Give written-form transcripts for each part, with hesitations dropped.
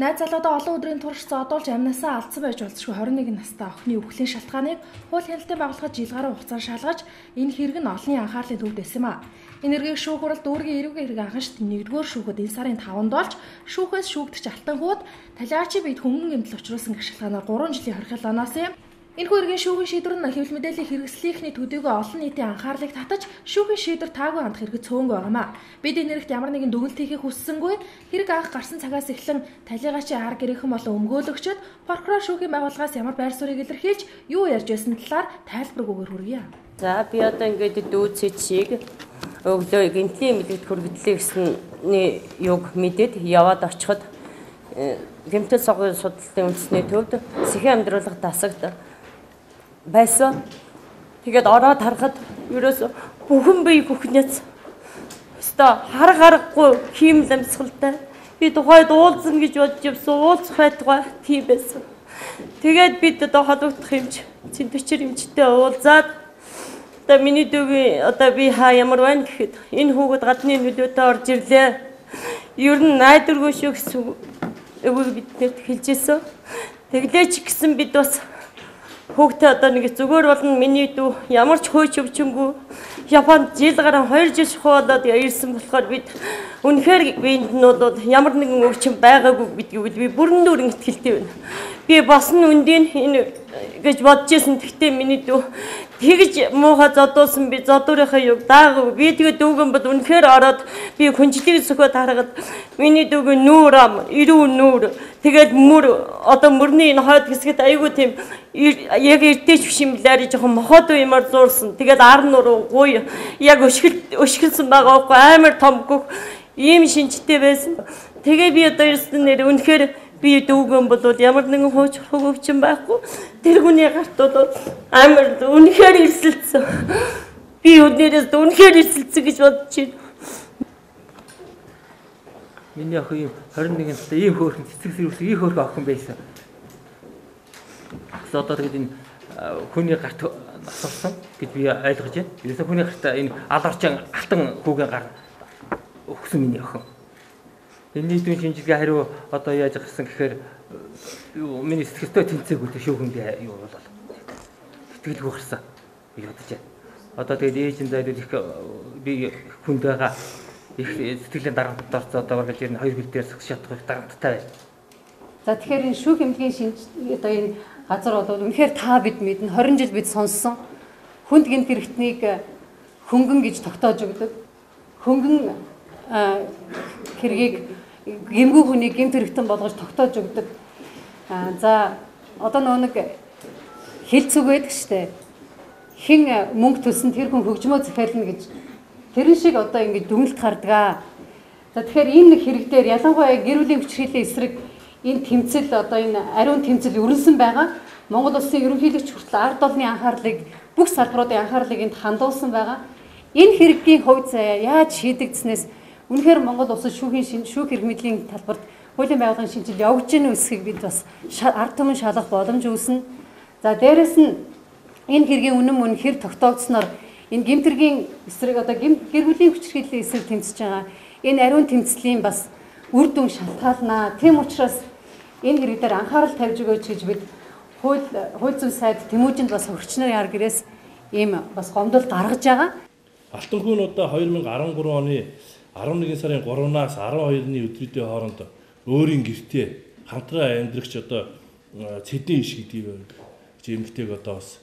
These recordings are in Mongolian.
Найз залуудаа олон өдрийн турш зодуулж амнасаа алдсан байж болзошгүй 21 настай охины үхлийн шалтгааныг хууль хяналтын байгууллагад жил гаруй хугацаанд шалгаж энэ хэрэг нь олонний анхаарлыг төвлөрсөн юм а. Энэ хэргийг шүүхурал дүүргийн эрүүгийн хэрэг анхаарчд 1-р шүүхэд энэ сарын 5-нд болж шүүхээс шүүгдэж алтан хүүд талиачи бид хөнгөн гэмтэл учруулсан гэх шалтгаанаар 3 жилийн хорхил оноос юм. Энэхүү эргийн шүүхийн шийдвэр нь хэвлэл мэдээллийн хэрэгслийнхний төдийгүй олон нийтийн анхаарлыг татаж шүүхийн шийдвэр таагүй хандах хэрэгт цөөнгүй байгаамаа. Бид энэ хэрэгт ямар нэгэн дүгнэлт хийхийг хүссэнгүй. Хэрэг анх гарсан цагаас эхлэн талигаачийн ар гэрээхэн болон өмгөөлөгчд прокурор шүүхийн байгууллагаас ямар байр суурийг илэрхийлж юу ярьж байсан талаар тайлбар өгөхөөр хүргье. За би одоо ингээд дүүцэчийг өглөө гинтлийн эмнэлэгт хүргэлээ гэсний юг мэдээд яваад очиход гэмтэл согын судалтын үндэсний төвд сэхэн амьдруулга дасагд байсан. Тэгээд ороод харахад ерөөсө бүхэн бие бүхнээс өстой харахгүй хиймэл амьсгалтай. Би тухайд уулзна гэж бодож явсан. Уулзах байтугай тийм байсан. Тэгээд бид одоо холбогдох юмч цэнтвчэр юмчтэй уулзаад одоо миний дүүгийн одоо би ямар байна гэхэд энэ хүүхэд гадны нөлөөтэй орж ирлээ. Ер нь найдваргүй шүү гэсэн үг биднэрт хэлжсэн. Тэглээ ч гэсэн бид бас хүүхдээ одоо нэг зүгээр болно миний дүү ямар ч хөөч өвчнгүй Японд жил гарan 2 жил шахуулаад ирсэн болохоор бид үнэхээр биэнд нь бол ямар нэгэн өвчин байгаагүй гэдгийг би бүрэн дүүрэн итгэлтэй байна. Би бас нь үндийн энэ гэж бодож исэн. Тэгтээ миний дүү тэгж муухай зодуулсан би зодуурынхаа юг даагүй. Би тэгээ дүүгэн бод үнэхээр ороод би хүнжлийг сөхөд харахад миний дүүгийн нүүр ам, ирүү нүүр тэгээд мөр одоо мөрний энэ хойд хэсгэд айгүй тийм яг эрдээч биш юм лаарий жоохон мохоод юмар зуурсан. Тэгээд ар нур гуй яг өшгөлсөн байгаа байхгүй амар том гөх ийм шинжтэй байсан. Тэгээ би одоо ерөөсөн нэр үнэхээр би дүүгэн бол ямар нэгэн хууч хөвчин байхгүй. Тэр хүний гарт бол амар үнэхээр ирсэлцсэн. Би өнөөдрөөс үнэхээр ирсэлцсэн гэж бодож байна. Миний охин 21 настай ийм хөөрхөн цэцэг сэрүүс ийм хөөрхөн охин байсан. Одоо тэгээд энэ хүний гарт насварсан гэж би ойлгож байна. Ерөөсөө хүний гарт энэ аларчин алтан хүүгийн гар өгсөн миний охин. Энэ нийтийн шинжилгээ хариу одоо яаж гарсан гэхээр миний сэтгэлтэй тэнцээгүй шүүхэнд юу бол сэтгэлгүй гарсан би бодож байна. Одоо тэгээд ээжийн зайд их би хүнд байгаа их сэтгэлийн дарамттай одоо гэж ер нь 2 хил дээр шатах их дарамттай байна. За тэгэхээр энэ шүүх эмнэлгийн одоо энэ газар бол үнэхээр та бид мэднэ 20 жил бид сонссон хүнд гэмт хэрэгтнийг хөнгөн гэж тогтоож өгдөг. Хөнгөн хэргийг гэмгүй хүнийг гэмт хэрэгтэн болгож тогтоож өгдөг. За одоо нэг хэлцэг байдаг штэ. Хин мөнгө төлсөн тэр хүн хөгжмөө захиална гэж тэрэн шиг одоо ингэ дүнэлт гардаг. За тэгэхээр энэ нэг хэрэг дээр ялангуяа гэр бүлийн хүчирхийллийн эсрэг энэ тэмцэл одоо энэ ариун тэмцэл өрнөсөн байгаа. Монгол улсын ерөнхийлөгч хүртэл ард олонны анхаарлыг бүх салбаруудын анхаарлыг энд хандуулсан байгаа. Энэ хэргийн хувьд яаж шийдэгдснээс үнэхээр Монгол улсын шүүх хэрэг мэдлийн талбарт хуулийн байгууллагын шинжил явж гэнэ үсгийг бид бас ард түмэн шалгах боломж үүснэ. За дээрэс нь энэ хэргийн үнэн мөн хэр тогтоогдсноор энэ гэмтэргийн эсрэг одоо гэр бүлийн хүчирхийллийн эсрэг тэмцэж байгаа энэ ариун тэмцлийн бас үр дүн шалтгаалнаа. Тийм учраас энэ хэрэг дээр анхаарал тавьж өгөөч гэж бид хууль зүйн сайд Тэмүүжинд бас хөрчнөр яар гэрээс ийм бас гомдол гаргаж байгаа. Алтан хүн одоо 2013 оны 11 сарын 3-наас 12-ны өдрүүдийн хооронд өөрийн гэртээ хамтран амьдрагч одоо цэдэн иш гэдгийг эмэгтэйг одоо бас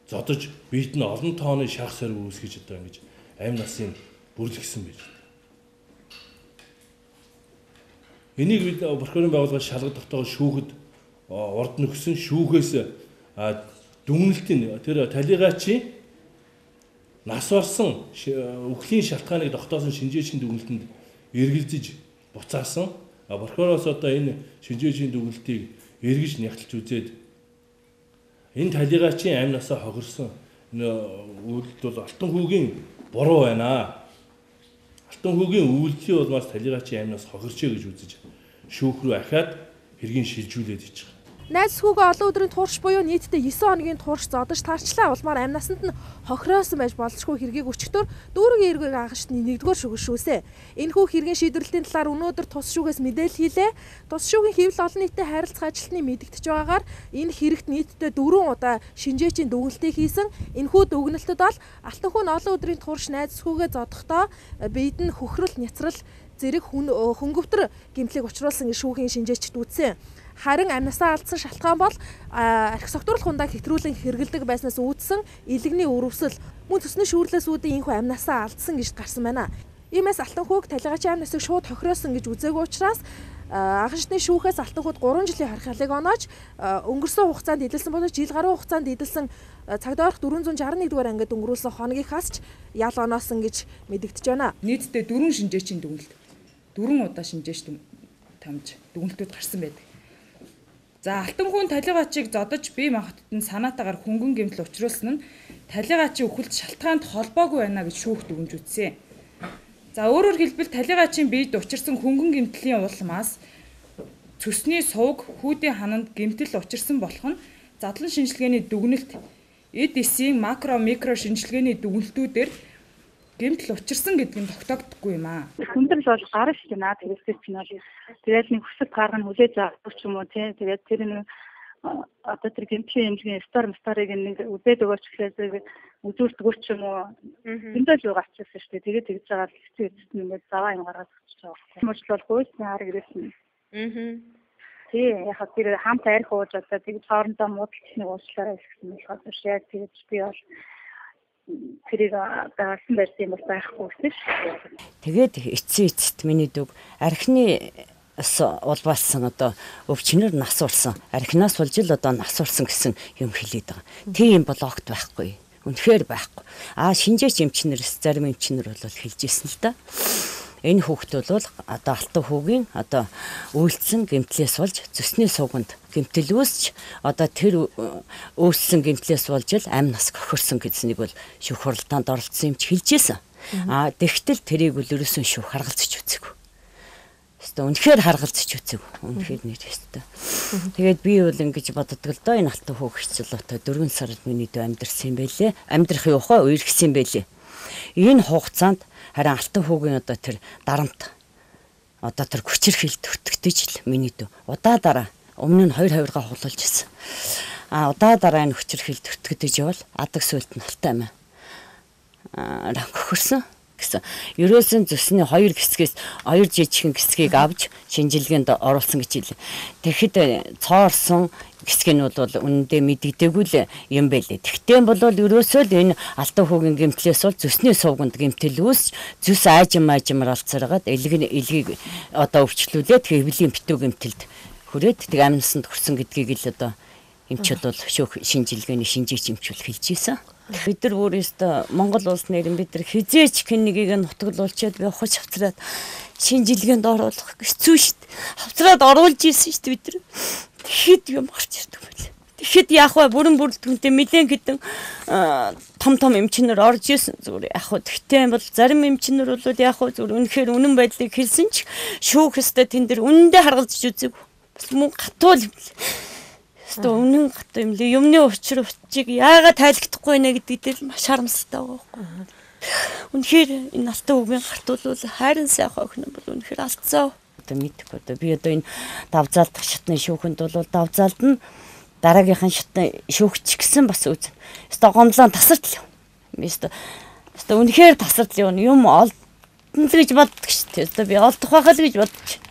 зодож биед нь олон тооны шарх сориг үүсгэж одоо ингэж амь насын бүрлэгсэн байж байна. Энийг бид прокурорын байгууллагаас шалгаж тогтоож шүүхэд урд нөхсөн шүүхээс дүгнэлтийн тэр талигаачийн нас орсон үхлийн шалтгааныг тогтоосон шинжээчийн дүгнэлтэнд эргэлзэж буцаасан. Прокуророос одоо энэ шинжээчийн дүгнэлтийг эргэж нягтлж үзээд энэ талигаачийн амь насаа хохирсон үйлдэл бол алтан хүүгийн буруу байна. Алтан хүүгийн үйлдэлийн улмаас талигаачийн амь нас хохирчээ гэж үзэж шүүх рүү ахаад хэргийг шилжүүлээд ич байгаа. Найз хүүгээ олон өдрийн туурш буюу нийтдээ 9 хоногийн туурш зодож тарчлаа улмаар амнасанд нь хохироосон байж болзошгүй хэргийг өчигдөр дүүргийн эргийг агашны 1-р шүгшүүсэ. Энэхүү хэргийн шийдвэрлэлийн талаар өнөөдөр тус шүүгээс мэдээлэл хийлээ. Тус шүүгийн хэвлэл олон нийтэд харилцах ажилтны мэдэгдэж байгаагаар энэ хэрэгт нийтдээ 4 удаа шинжээчийн дүгнэлтийг хийсэн. Энэхүү дүгнэлтэд бол алтан хүн олон өдрийн туурш найз хүүгээ зодохдоо биед нь хөхрөл, няцрал зэрэг хөнгөвтөр гэмтлийг учруулсан шүүхийн шинжээчд үзсэн. Харин амнасаа алдсан шалтгаан бол архи согтууруулах хундааг хэтрүүлэн хэрэгэлдэг байснаас үүдсэн илэгний өрөвсөл мөн цэсний шүүрлээс үүдэн энэхүү амнасаа алдсан гэж гарсан байна. Иймээс алтан хүүг талигачийн амнасыг шууд хохироосон гэж үзээгүй учраас агшны шүүхээс алтан хүүд 3 жилийн хорхиалыг оноож өнгөрсөн хугацаанд эдэлсэн боловч жил гаруй хугацаанд эдэлсэн цагдаарах 461 дугаар ангид өнгөрүүлсэн хоногийнхаас ч ял оноосон гэж мэдэгдэж байна. Нийтдээ 4 шинжээчийн дүгнэлт 4 удаа шинжээч тамж дүгнэлтүүд гарсан байдаг. За алтан хүн талигачийг зодож бие махбодд нь санаатаагаар хөнгөн гэмтэл учруулсан нь талигачийн үхэлд шалтгаанд холбоогүй байна гэж шүүхт дүгнж үзсэн. За өөрөөр хэлбэл талигачийн биед учирсан хөнгөн гэмтлийн улмаас цөсний сувг хүүдийн хананд гэмтэл учирсан болох нь задлан шинжилгээний дүгнэлт эд эсийн макро микро шинжилгээний дүгнэлтүүдээр гэмтэл учирсан гэдэг нь тогтоогдохгүй юм аа. Хүндрэл бол гарна шүү дээ. Наад хэрэгсэл чинь бол тэгээд нэг хүсэл гарна хүлээж авах ч юм уу тий. Тэгээд тэр нэг одоо тэр гэмтлийн эмнэлгийн старыг нэг үдээд өгөөч гэхлээр үзүүлдэггүй ч юм уу. Зөндөл юу гацчихсан шүү дээ. Тэгээд тэгж байгаа хэцүү хэцүү ингээд заваа юм гаргаад өгч байгаа. Мөржил бол гойсны хараг ирсэн. Тий яг тэр хамт арх ууж одоо тэгж хоорондоо муудалцны уучлаарай гэсэн болохоор яг тэгж би бол тэрийг даасан байсан бол байхгүй шүү. Тэгээд эцэст миний дүг архины улбаалсан одоо өвчнөр нас урсан архинаас болж л одоо нас урсан гэсэн юм хэлээд байгаа. Тийм бол огт байхгүй. Үнэхээр байхгүй. Шинжээч эмчнэрс зарим эмчнэр бол хэлж ирсэн л да. Энэ хүүхэд бол одоо алтан хүүгийн одоо үйлцсэн гэмтлээс болж зүсний сувганд гэмтэл үүсч одоо тэр үүссэн гэмтлээс болж л амь нас гохирсон гэдсэнийг бол шүүх хуралдаанд оролцсон юм чи хэлжсэн. Тэгтэл тэрийг бол ерөөсөн шүүх харгалзаж үзээгүй. Хэвээ үнэхээр харгалзаж үзээгүй. Үнэхээр нэр хэвээ. Тэгээд би бол ингэж боддог л доо энэ алтан хүү хэцэлөтө 4 сард миний дөө амьдрсан юм байлээ. Амьдрахын ухаа үерхсэн байлээ. Энэ хугацаанд харин алтан хүүгийн одоо тэр дарамт одоо тэр хүчирхийлт өтгдөж л миний дөө удаа дараа өмнө нь 2 хавиргаа хулуулж ирсэн. Удаа дараа энэ хүчирхийлт өтгдөж явал адаг сүлт нь алтай амиа гохирсон гэсэн. Ерөөсөн зүсний 2 хэсгээс 2 жижигхэн хэсгийг авч шинжилгээнд оруулсан гэж хэлээ. Тэгэхэд цоорсон хэсэг нь бол үнэндээ мэддэггүй л юм байлээ. Тэгтээ бол ерөөсөө л энэ алтан хүүгийн гэмтлээс бол зүсний сувганд гэмтэл үүсч зүс аажмаар алцаргаад элгийг одоо өвчлүүлээд хэвлийн битүү гэмтэлд хүрээд тэг амнасанд хүрсэн гэдгийг л одоо эмчүүд бол шүүх шинжилгээний шинжээч эмчүүд хэлж ийсэн. Бид нар өөрөөсөө Монгол улс нэрэн бид нар хизээч хэнийг нутаглуулчаад би ухаж хавцраад шинжилгээнд оруулах хэцүү шүү дээ. Хавцраад оруулж ийсэн шүү дээ бид нар. Тэгэхэд юм гарч ирдэг байл. Тэгэхэд яах вэ? Бүрэн бүрэлдэхүүнтэй нэлээд хэдэн том эмчнэр орж исэн зүгээр яах вэ? Тэгтээ бол зарим эмчнэр бол яах вэ? Зүгээр үнэхээр үнэн байдлыг хэлсэн ч шүүх өстэй тэн дээр үнэндээ харгалзаж үзээгүй. Бас мөн гатуул юм л. Өстэй үнэн гатуу юм лээ. Юмны учрыг яагаад тайлхдахгүй нэ гэдэг дээр маш харамсалтай байгаа байхгүй. Үнэхээр энэ алтан хүүгийн гартуул хайрын сайхан охин бол үнэхээр алдсан. Мэдхгүй одоо би одоо энэ давзаалдах шатны шүүхэнд бол давзаалд нь дараагийнхан шатны шүүгч гэсэн бас үз. Өстой гомдлон тасардл юм. Өстой үнэхээр тасардл юм олдно л гэж боддог шүү дээ. Өстой би олдох байхаа л гэж бодчих.